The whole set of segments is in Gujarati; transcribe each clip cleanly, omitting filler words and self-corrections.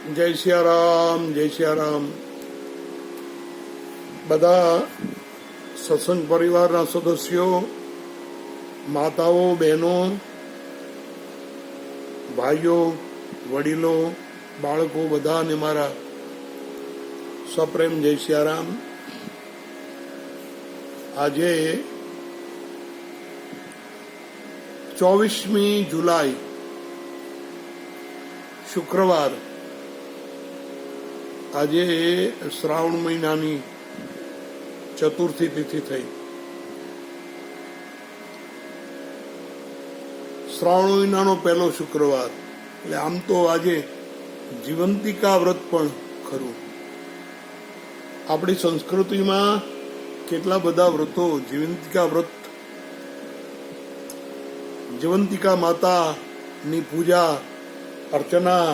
જય સિયારામ, જય સિયારામ. બધા સત્સંગ પરિવારના સદસ્યો, માતાઓ, બહેનો, ભાઈઓ, વડીલો, બાળકો બધાને મારા સપ્રેમ જય સિયારામ. આજે 24મી જુલાઈ શુક્રવાર. આજે શ્રાવણ મહિનાની ચતુર્થી તિથિ થઈ. શ્રાવણ મહિનાનો પહેલો શુક્રવાર એટલે આમ તો આજે જીવંતિકા વ્રત પણ ખરું. આપણી સંસ્કૃતિમાં કેટલા બધા વ્રતો, જીવંતિકા વ્રત, જીવંતિકા માતાની પૂજા અર્ચના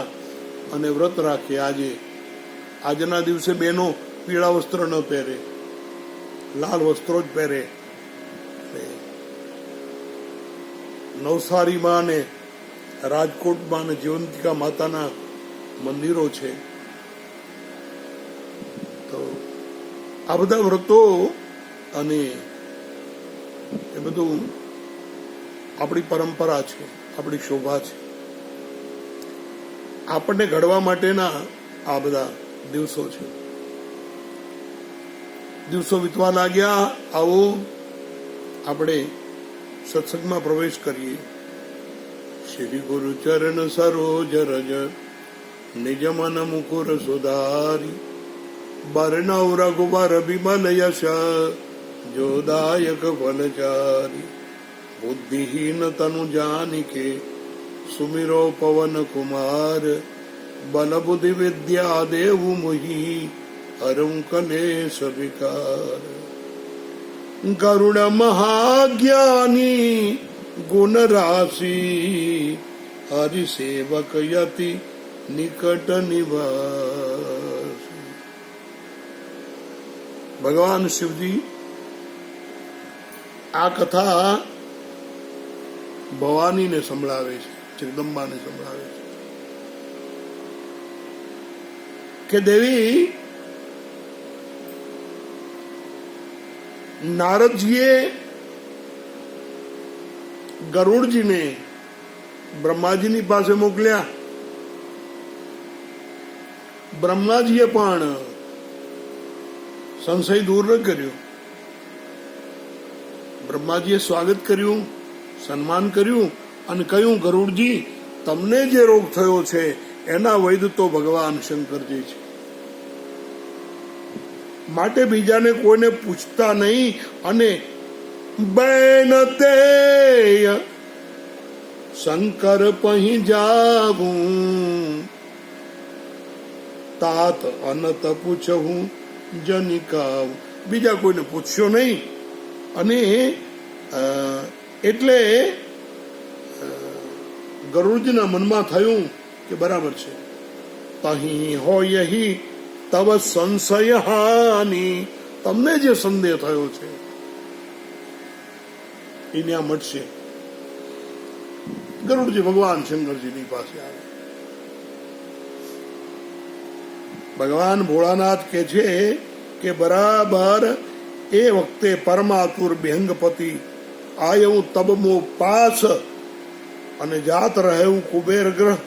અને વ્રત રાખે. આજના દિવસે બહેનો પીળા વસ્ત્ર ન પહેરે, લાલ વસ્ત્રો જ પહેરે. નવસારીમાં અને રાજકોટમાં અને જીવંતિકા માતાના મંદિરો છે. તો આ બધા વ્રતો અને એ બધું આપણી પરંપરા છે, આપણી શોભા છે. આપણને ઘડવા માટેના આ બધા દિવસો છે. દિવસો વીતવા લાગ્યા. આવો આપણે સત્સંગમાં પ્રવેશ કરીએ. શ્રી ગુરુ ચરણ સરોજ રજ નિજ મન મુકુર સુધારી બરનવ રઘુબર બિમલ યશ જોદાયક ફલચારી બુદ્ધિહીન તનુ જાનિકે સુમિરો પવન કુમાર બલ બુદ્ધિ વિદ્યા દેવ મુહી હરમ કલેશ વિકાર ગરુડ મહાજ્ઞાની ગુણ રાશિ હરિ સેવક યતિ નિકટ નિવાસ. ભગવાન શિવજી આ કથા ભવાનીને સંભળાવે છે, જગદંબાને સંભળાવે છે કે દેવી, નારદજીએ ગરુડજીને બ્રહ્માજીની પાસે મોકલ્યા. બ્રહ્માજીએ પણ સંશય દૂર ન કર્યો. બ્રહ્માજીએ સ્વાગત કર્યું, સન્માન કર્યું અને કહ્યું, ગરુડજી, તમને જે રોગ થયો છે એના વૈદ્ય તો ભગવાન શંકરજી છે, માટે બીજાને કોઈને પૂછતા નહીં. અને બેન તે શંકર પહી જાવું તાત અનત પૂછવું જનિકાવ. બીજા કોઈને પૂછ્યો નહીં. અને એટલે ગરુડજીના મનમાં થયું કે બરાબર છે, તહીં હોય તવ સંશય હાનિ. તમને જે સંદેહ થયો છે એ ત્યાં મટશે. ગરુડજી ભગવાન શંકરજીની પાસે આવે. ભગવાન ભોળાનાથ કે છે કે બરાબર એ વખતે પરમાતુર બિહંગપતિ આયવું તબમો પાસ અને જાત રહેવું કુબેર ગ્રહ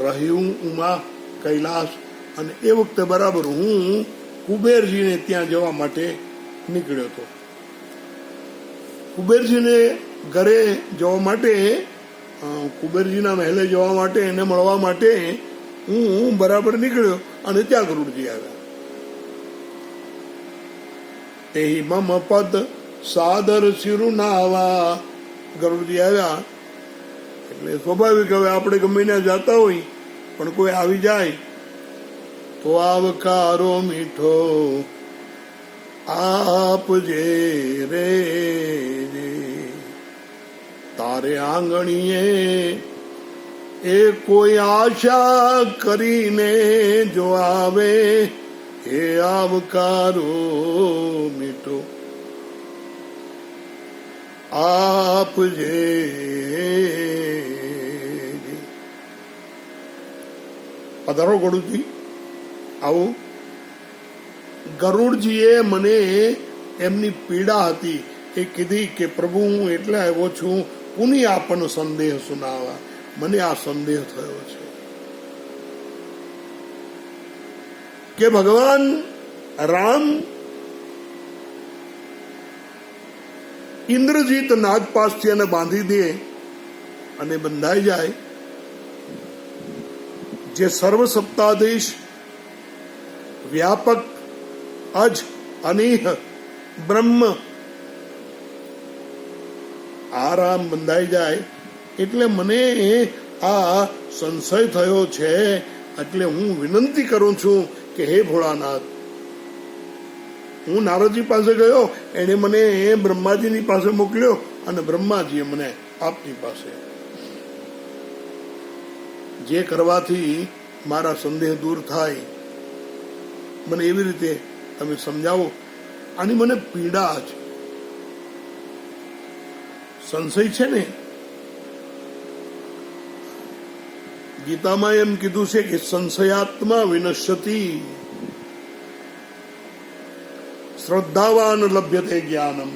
રહ્યું ઉમા કૈલાસ. અને એ વખતે બરાબર હું કુબેરજીને ત્યાં જવા માટે નીકળ્યો હતો. કુબેરજીને ઘરે જવા માટે, કુબેરજીના મહેલે જવા માટે, એને મળવા માટે હું બરાબર નીકળ્યો અને ત્યાં ગરુડજી આવ્યા. તે મમ પદ સાદર શિરુનાવા. ગરુડજી આવ્યા એટલે સ્વાભાવિક, હવે આપણે ગમે ત્યાં જતા હોય પણ કોઈ આવી જાય તો આવકારો મીઠો આપજે રે. તારે આંગણીએ એ કોઈ આશા કરીને જો આવે, એ આવકારો મીઠો આપજે. પધારો ગરુડજી, આવો. ગરુડજીએ મને એમની પીડા હતી એ કીધી કે પ્રભુ હું એટલે આવ્યો છું પુની આપનો સંદેહ સુનાવા. મને આ સંદેહ થયો છે કે ભગવાન રામ ઇન્દ્રજીત નાગપાશથી એને બાંધી દે અને બંધાઈ જાય, જે સર્વ સત્તાધીશ વ્યાપક અજ અનિહ બ્રહ્મ આ રામ બંધાઈ જાય એટલે મને આ સંશય થયો છે. એટલે હું વિનંતી કરું છું કે હે ભોળાનાથ, હું નારદજી પાસે ગયો, એને મને બ્રહ્માજીની પાસે મોકલ્યો અને બ્રહ્માજીએ મને આપની પાસે. જે કરવાથી મારા સંદેહ દૂર થાય મને એવી રીતે તમે સમજાવો. આની મને પીડા છે, સંશય છે ને. ગીતામાં એમ કીધું છે કે સંશયાત્મા વિનશ્યતિ શ્રદ્ધાવાન લભ્યતે જ્ઞાનમ.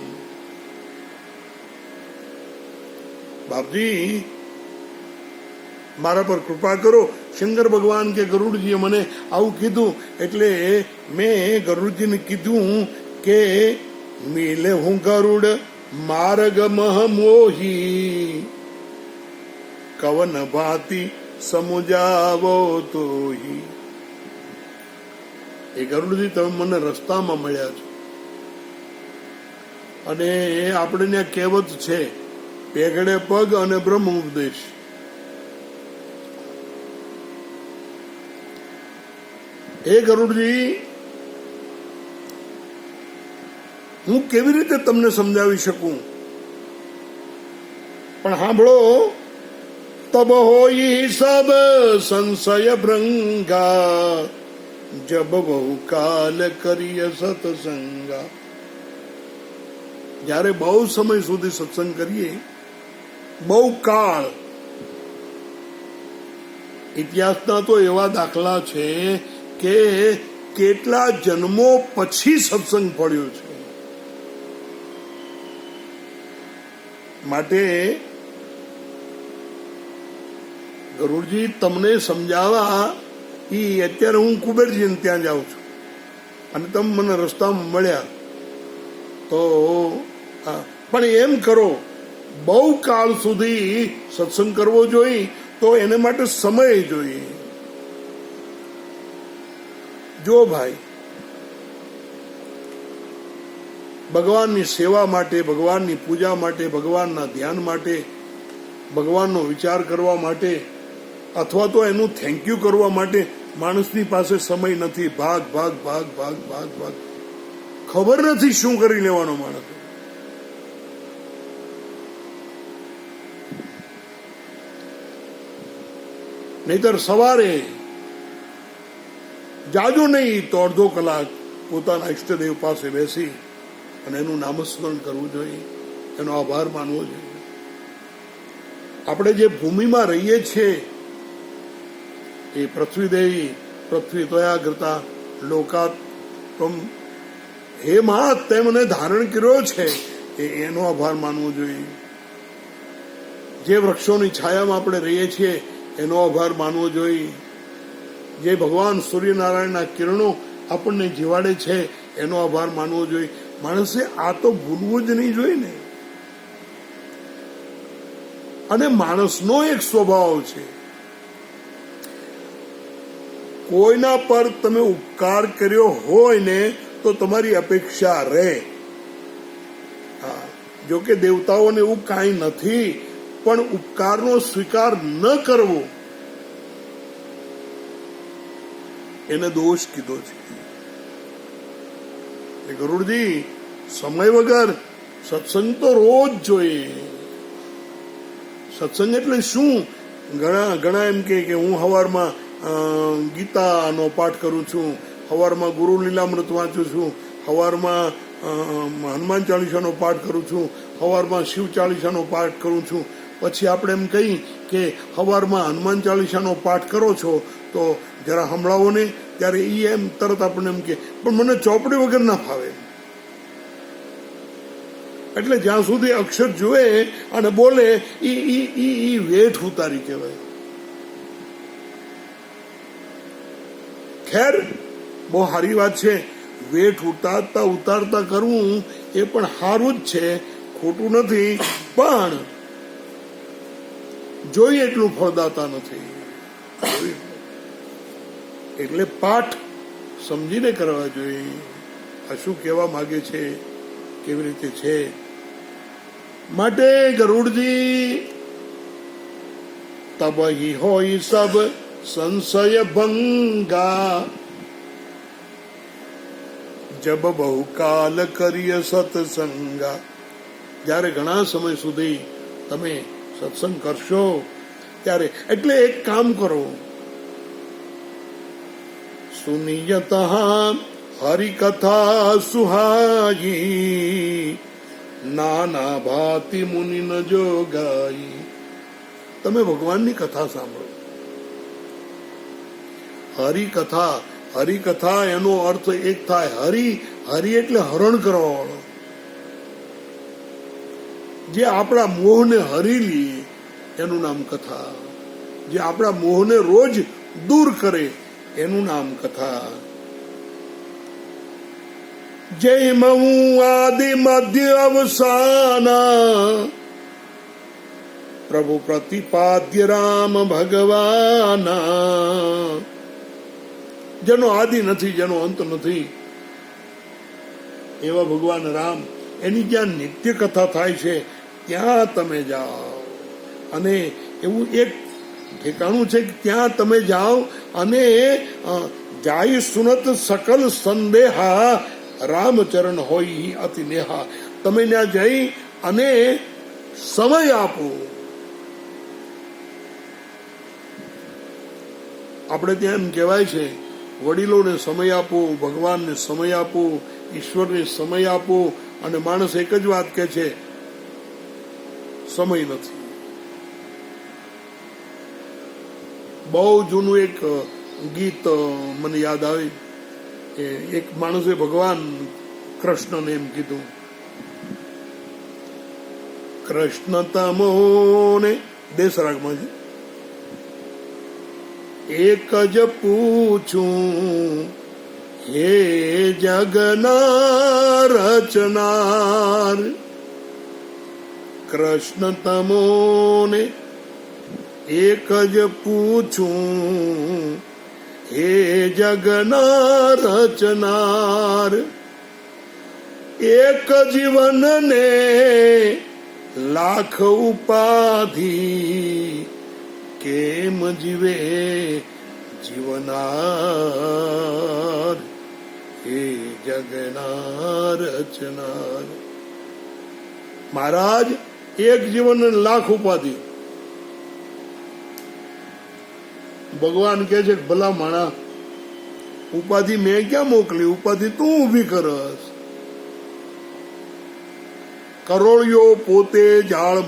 બાપજી મારા પર કૃપા કરો. શંકર ભગવાન કે ગરુડજીએ મને આવું કીધું એટલે મેં ગરુડજીને કીધું કે મિલે હું ગરુડ માર્ગ મહ મોહી કવન ભાતિ સમુજાવો તોહી. એ ગરુડજી તમે મને રસ્તામાં મળ્યા છો અને આપણે ત્યાં કહેવત છે પેગડે પગ અને બ્રહ્મ ઉપદેશ. હે ગરુડજી, હું કેવી રીતે તમને સમજાવી શકું, પણ સાંભળો. તબ હોઈ સબ સંશય ભ્રંગા જબ બહુ કાલ કરીય સત્સંગા. જ્યારે બહુ સમય સુધી સત્સંગ કરીએ, બહુ કાળ. ઇતિહાસના તો એવા દાખલા છે કે કેટલા જન્મો પછી સત્સંગ પડ્યો છે. માટે ગરુડજી તમને સમજાવવા અત્યારે હું કુબેરજીને ત્યાં જાઉં છું અને તમે મને રસ્તામાં મળ્યા તો પણ એમ કરો, બહુ કાળ સુધી સત્સંગ કરવો જોઈએ તો એને માટે સમય જોઈએ. જો ભાઈ, ભગવાનની સેવા માટે, ભગવાનની પૂજા માટે, ભગવાનના ધ્યાન માટે, ભગવાનનો વિચાર કરવા માટે અથવા તો એનું થેન્ક યુ કરવા માટે માણસની પાસે સમય નથી. ભાગ ભાગ ભાગ ભાગ ભાગ ભાગ, ખબર નથી શું કરી લેવાનો માણસ. નહીતર સવારે જાજો નહીં તો અડધો કલાક પોતાના ઈષ્ટદેવ પાસે બેસી અને એનું નામસ્મરણ કરવું જોઈએ, એનો આભાર માનવો જોઈએ. આપણે જે ભૂમિમાં રહીએ છીએ એ પૃથ્વી દેવી પૃથ્વી તોયાગ્રતા લોકાત તમ, હે મા તે મને ધારણ કર્યો છે એનો આભાર માનવો જોઈએ. જે વૃક્ષોની છાયામાં આપણે રહીએ છીએ એનો આભાર માનવો જોઈએ. જે ભગવાન સૂર્યનારાયણના કિરણો આપણને જીવાડે છે એનો આભાર માનવો જોઈએ. માણસે આ તો ભૂલવું જ નહીં જોઈએ ને. અને માણસનો એક સ્વભાવ છે, કોઈના પર તમે ઉપકાર કર્યો હોય ને તો તમારી અપેક્ષા રહે. જો કે દેવતાઓને એવું કાંઈ નથી, પણ ઉપકારનો સ્વીકાર ન કરવો એને દોષ કીધો છે. ગરુડજી, સમય વગર સત્સંગ તો રોજ જોઈએ. સત્સંગ એટલે શું? ઘણા એમ કે હું સવારમાં ગીતાનો પાઠ કરું છું, સવારમાં ગુરુ લીલામૃત વાંચું છું, સવારમાં હનુમાન ચાલીસાનો પાઠ કરું છું, સવારમાં શિવ ચાલીસાનો પાઠ કરું છું. પછી આપણે એમ કહી કે સવારમાં હનુમાન ચાલીસાનો પાઠ કરો છો તો જરા સંભળાવો ને, ત્યારે એ એમ તરત આપણને એમ કે પણ મને ચોપડી વગર ના ફાવે. એટલે જ્યાં સુધી અક્ષર જોવે અને બોલે ઈ વેઠ ઉતારી કહેવાય. ખેર, બહુ સારી વાત છે. વેઠ ઉતારતા ઉતારતા કરવું એ પણ સારું જ છે, ખોટું નથી, પણ જોઈએ એટલું ફળદાતા નથી. એટલે પાઠ સમજીને કરવા જોઈએ. આ શું કહેવા માંગે છે, કેવી રીતે છે. માટે ગરુડજી તબહી હોય સબ સંશય ભંગા, જબ બહુકાલ કરીય સત્સંગા. જ્યારે ઘણા સમય સુધી તમે સત્સંગ કરશો ત્યારે, એટલે એક કામ કરો, સુનિયત હરિકથા સુહાઈ, નાના ભાતિ મુનિ ન જોગાઈ. તમે ભગવાનની કથા સાંભળો. હરિકથા, હરિકથા એનો અર્થ એક થાય હરિ. હરિ એટલે હરણ કરવા વાળો, જે આપણા મોહને હરી લે એનું નામ કથા. જે આપણા મોહને રોજ દૂર કરે એનું નામ કથા. જય હું આદિ મધ્ય અવસાના, પ્રભુ પ્રતિપાદ્ય રામ ભગવાના. જેનો આદિ નથી, જેનો અંત નથી, એવા ભગવાન રામ, એની જ્યાં નિત્ય કથા થાય છે ત્યાં તમે જાઓ. અને એવું એક ઠેકાણું છે કે ત્યાં તમે જાઓ અને જાય સુનત સકલ સંદેહા, રામચરણ હોય અતિ નેહા. તમે ત્યાં જઈ અને સમય આપો. આપણે ત્યાં એમ કહેવાય છે, વડીલોને સમય આપો, ભગવાનને સમય આપો, ઈશ્વરને સમય આપો. અને માણસ એક જ વાત કહે છે, સમય નથી. બહુ જૂનું એક ગીત મને યાદ આવે કે એક માણસે ભગવાન કૃષ્ણને એમ કીધું, કૃષ્ણ તમોને, દેશરાગમાં છે, એક જ પૂછું હે જગના રચનાર. કૃષ્ણ તમોને એક જ પૂછું હે જગના રચનાર. એક જીવનને લાખ ઉપાધિ, કેમ જીવે જીવનાર હે જગના રચનાર. મહારાજ, એક જીવન લાખ ઉપાધિ. ભગવાન કહે છે કે ભલા માણા, ઉપાધિ મેં ક્યાં મોકલી, ઉપાધિ તું ઊભી કરસ. કરોળિયો પોતે જાળ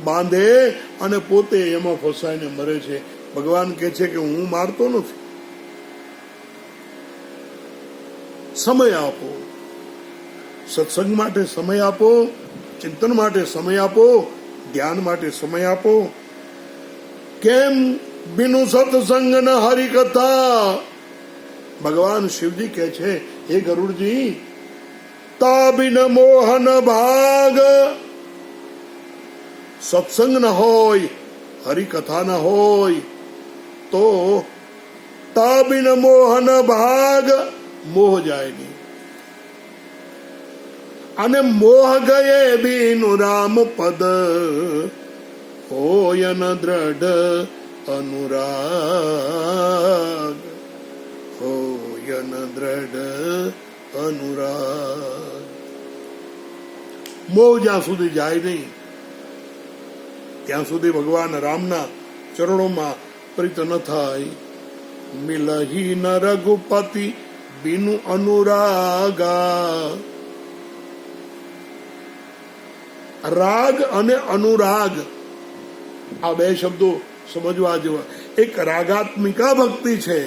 બાંધે અને પોતે એમાં ફસાઈને મરે છે. ભગવાન કહે છે કે હું મારતો નથી. સમય આપો, સત્સંગ માટે સમય આપો, ચિંતન માટે સમય આપો, ધ્યાન માટે સમય આપો. કેમ બિનુ સત્સંગ ન હરિકથા. ભગવાન શિવજી કહે છે, હે ગરુડજી, તા બિન મોહન ભાગ. સત્સંગ ન હોય, હરિકથા ન હોય તો તા બિન મોહન ભાગ, મોહ જાય નહીં. અને મોહ ગયે બીનું રામ પદ, હોય ન દ્રઢ અનુરાગ. હોય ન દ્રઢ અનુરાગ. મોહ જ્યાં સુધી જાય નહીં ત્યાં સુધી ભગવાન રામના ચરણોમાં પ્રીત ન થાય. મિલહી ન રઘુપતિ બિનુ અનુરાગા. રાગ અને અનુરાગ આ બે શબ્દો સમજવા જેવા. એક રાગાત્મિકા ભક્તિ છે,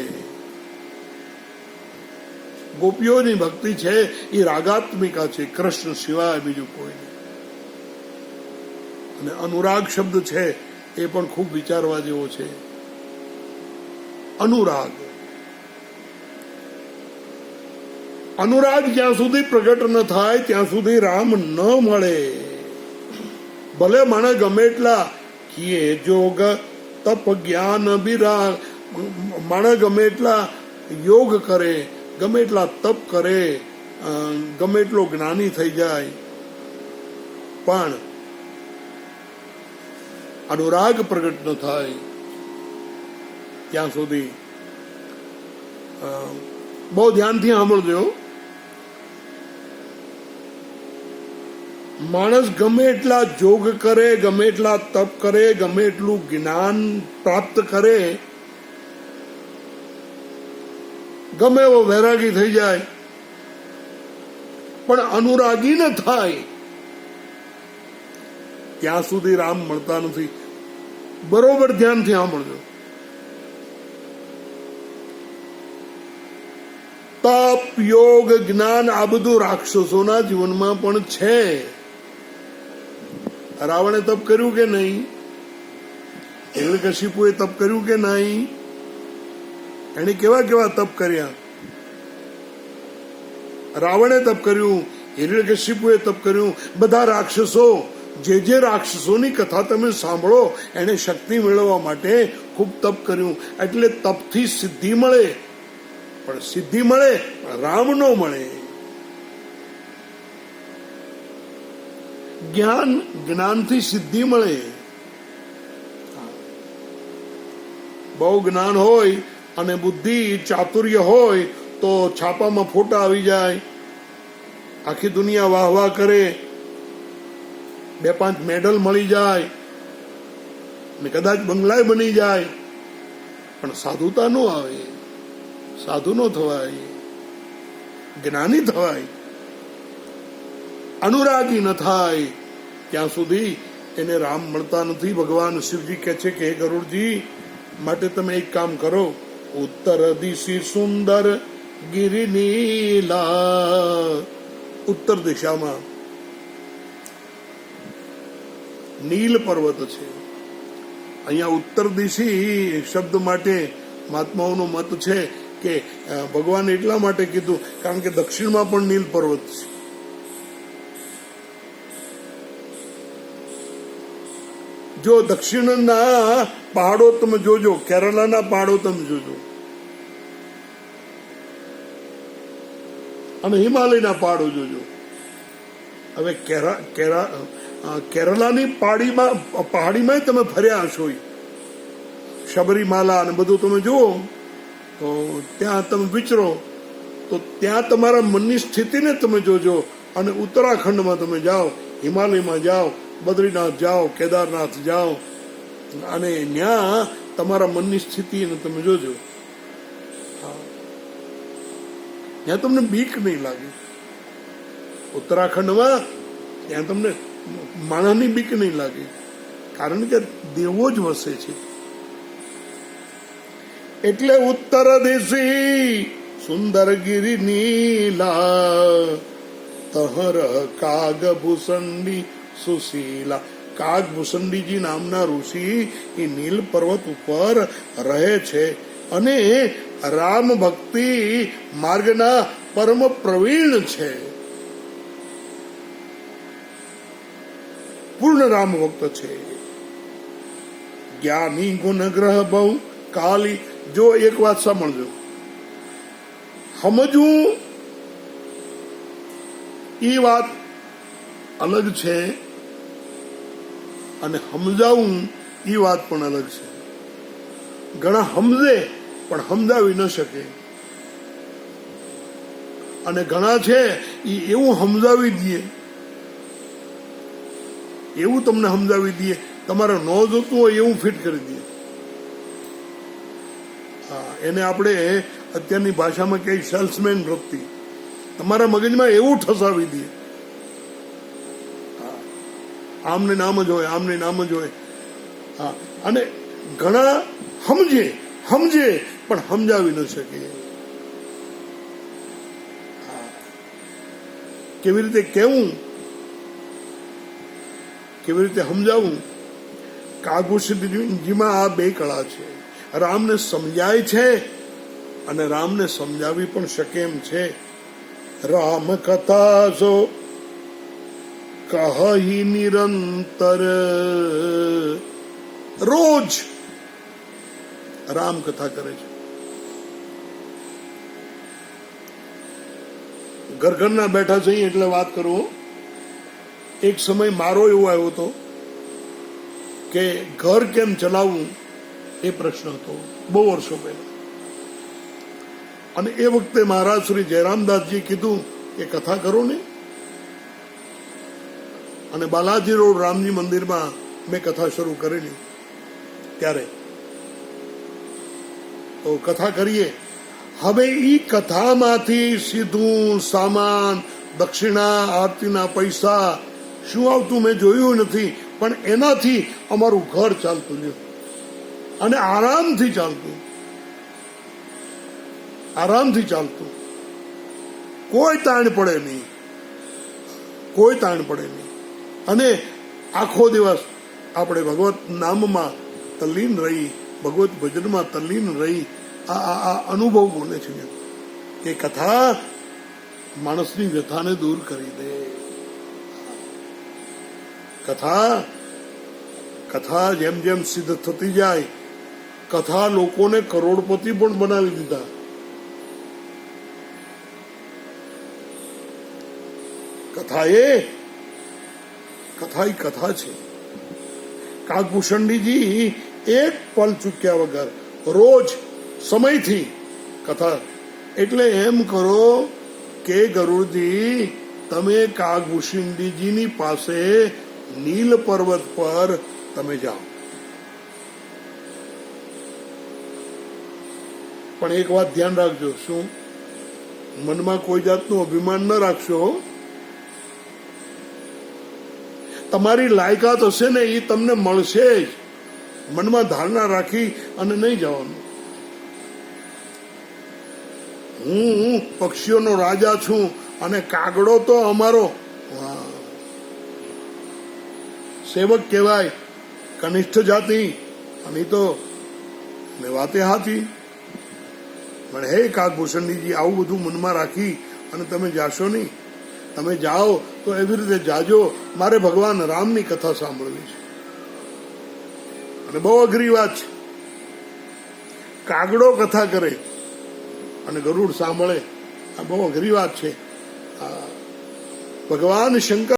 ગોપીઓની ભક્તિ છે એ રાગાત્મિકા છે, કૃષ્ણ સિવાય બીજું કોઈ નહીં. અને અનુરાગ શબ્દ છે એ પણ ખૂબ વિચારવા જેવો છે. અનુરાગ અનુરાગ જ્યાં સુધી પ્રગટ ન થાય ત્યાં સુધી રામ ન મળે. ભલે મને ગમે એટલા કિએ જોગ તપ જ્ઞાન વિરાગ, માણસ ગમે એટલા યોગ કરે, ગમે એટલા તપ કરે, ગમે એટલો જ્ઞાની થઈ જાય, પણ અનુરાગ પ્રગટ ન થાય ત્યાં સુધી. બહુ ધ્યાનથી સાંભળજો. માણસ ગમે એટલા જોગ કરે, ગમે એટલા તપ કરે, ગમે એટલું જ્ઞાન પ્રાપ્ત કરે, ગમે એવો વૈરાગી થઈ જાય, પણ અનુરાગી ન થાય ત્યાં સુધી રામ મળતા નથી. બરોબર ધ્યાનથી સાંભળજો. તપ યોગ જ્ઞાન આ બધું રાક્ષસોના જીવનમાં પણ છે. રાવણે તપ કર્યું કે નહીં? હિરણ્યકશિપુએ તપ કર્યું કે નહીં? એને કેવા કેવા તપ કર્યા? રાવણે તપ કર્યું, હિરણ્યકશિપુએ તપ કર્યું. બધા રાક્ષસો, જે રાક્ષસોની કથા તમે સાંભળો, એને શક્તિ મેળવવા માટે ખૂબ તપ કર્યું. એટલે તપથી સિદ્ધિ મળે, પણ સિદ્ધિ મળે રામ નો મળે. જ્ઞાનથી સિદ્ધિ મળે. બહુ જ્ઞાન હોય અને બુદ્ધિ ચાતુર્ય હોય તો છાપામાં ફોટા આવી જાય, આખી દુનિયા વાહ વાહ કરે, 2-5 મેડલ મળી જાય ને કદાચ બંગલાય બની જાય, પણ સાધુતા નો આવે, સાધુ નો થવાય, જ્ઞાની થવાય, અનુરાગી ન થાય ત્યાં સુધી એને રામ મળતા નથી. ભગવાન શિવજી કહે છે કે હે ગરુડજી, માટે તમે એક કામ કરો, ઉત્તર દિશી સુંદર ગિરિનીલા, ઉત્તર દિશામાં નીલ પર્વત છે. અહીંયા ઉત્તર દિશી શબ્દ માટે મહાત્માઓનો મત છે કે ભગવાન એટલા માટે કીધું કારણ કે દક્ષિણમાં પણ નીલ પર્વત છે. જો દક્ષિણના પહાડો તમે જોજો, કેરળના પહાડો તમે જોજો, અને હિમાલયના પહાડો જોજો. હવે કેરળની પહાડીમાં તમે ફર્યા હશો, શબરીમાલા અને બધું તમે જુઓ તો ત્યાં તમે વિચરો તો ત્યાં તમારા મનની સ્થિતિને તમે જોજો. અને ઉત્તરાખંડમાં તમે જાઓ, હિમાલયમાં જાઓ, બદ્રીનાથ જાઓ, કેદારનાથ જાઓ, અને ત્યાં તમારા મનની સ્થિતિને તમે જોજો. ત્યાં તમને બીક નહીં લાગે. ઉત્તરાખંડમાં ત્યાં તમને માણસની બીક નહીં લાગે, કારણ કે દેવો જ વસે છે. એટલે ઉત્તર દિશી સુંદર ગિરી નીલા, તહર કાગ ભૂષંડી સુશીલા. કાગ ભૂષંડીજી નામના ઋષિ એ નીલ પર્વત ઉપર રહે છે અને રામ ભક્તિ માર્ગના પરમ પ્રવીણ છે. પૂર્ણ રામ ભક્ત છે. જ્ઞાની ગુણગ્રહ બહુ કાલી. જો એક વાત સાંભળજો, સમજવું એ વાત અલગ છે અને સમજાવવું એ વાત પણ અલગ છે. ઘણા સમજે પણ સમજાવી ન શકે, અને ઘણા છે એ એવું સમજાવી દે, એવું તમને સમજાવી દે, તમારે ન જોતું હોય એવું ફિટ કરી દે. એને આપણે અત્યારની ભાષામાં કઈ સેલ્સમેન વૃત્તિ, તમારા મગજમાં એવું ઠસાવી દે. આમને નામ જ હોય, આમને નામ જ હોય. હા, અને ઘણા સમજે પણ સમજાવી ન શકે. કેવી રીતે કહેવું, કેવી રીતે સમજાવવું? કાગભૂષણજીમાં આ બે કળા છે. રામને સમજાય છે અને રામને સમજાવી પણ શકે એમ છે. રામ કથા જો કહી નિરંતર, રોજ રામ કથા કરે છે. ઘરના બેઠા છીએ એટલે વાત કરું. એક સમય મારો એવો આવ્યો હતો કે ઘર કેમ ચલાવવું એ પ્રશ્ન હતો, બહુ વર્ષો પહેલા. અને એ વખતે મહારાજ શ્રી જયરામદાસજી કીધું કે કથા કરો ને. અને બાલાજી રોડ રામજી મંદિરમાં મેં કથા શરૂ કરેલી. ત્યારે તો કથા કરીએ. હવે ઈ કથામાંથી સીધું સામાન, દક્ષિણા, આરતીના પૈસા શું આવતું મેં જોયું નથી, પણ એનાથી અમારું ઘર ચાલતું રહ્યું અને આરામથી ચાલતું. કોઈ તાણ પડે નહીં, અને આખો દિવસ આપણે ભગવત નામમાં તલ્લીન રહી, ભગવત ભજનમાં તલ્લીન રહી. આ અનુભવ બોલે છે કે કથા માણસની વ્યથાને દૂર કરી દે. કથા જેમ જેમ સિદ્ધ થતી જાય, કથા લોકોને કરોડપતિ પણ બનાવી દીધા. કથા છે. કાગભૂષણજીજી એક પલ ચૂક્યા વગર રોજ સમયથી કથા. એટલે એમ કરો કે ગરુડજી, તમે કાગભૂષણજીની પાસે નીલ પર્વત પર તમે જાઓ. પણ એક વાત ધ્યાન રાખજો, શું? મનમાં કોઈ જાતનું અભિમાન ન રાખશો. તમારી લાયકાત હશે ને એ તમને મળશે જ. મનમાં ધારણા રાખી અને નહીં જવાનું. હું પક્ષીઓનો રાજા છું અને કાગડો તો અમારો સેવક કહેવાય, કનિષ્ઠ જાતિ, અને તો વાતે હાથી. પણ હે કાગભૂષણજીજી, આવું બધું મનમાં રાખી અને તમે જાશો નહીં. તમે જાઓ તો એવી રીતે જાજો, મારે ભગવાન રામની કથા સાંભળવી છે. અને બહુ અઘરી વાત છે. કાગડો કથા કરે અને ગરુડ સાંભળે, આ બહુ અઘરી વાત છે. ભગવાન શંકર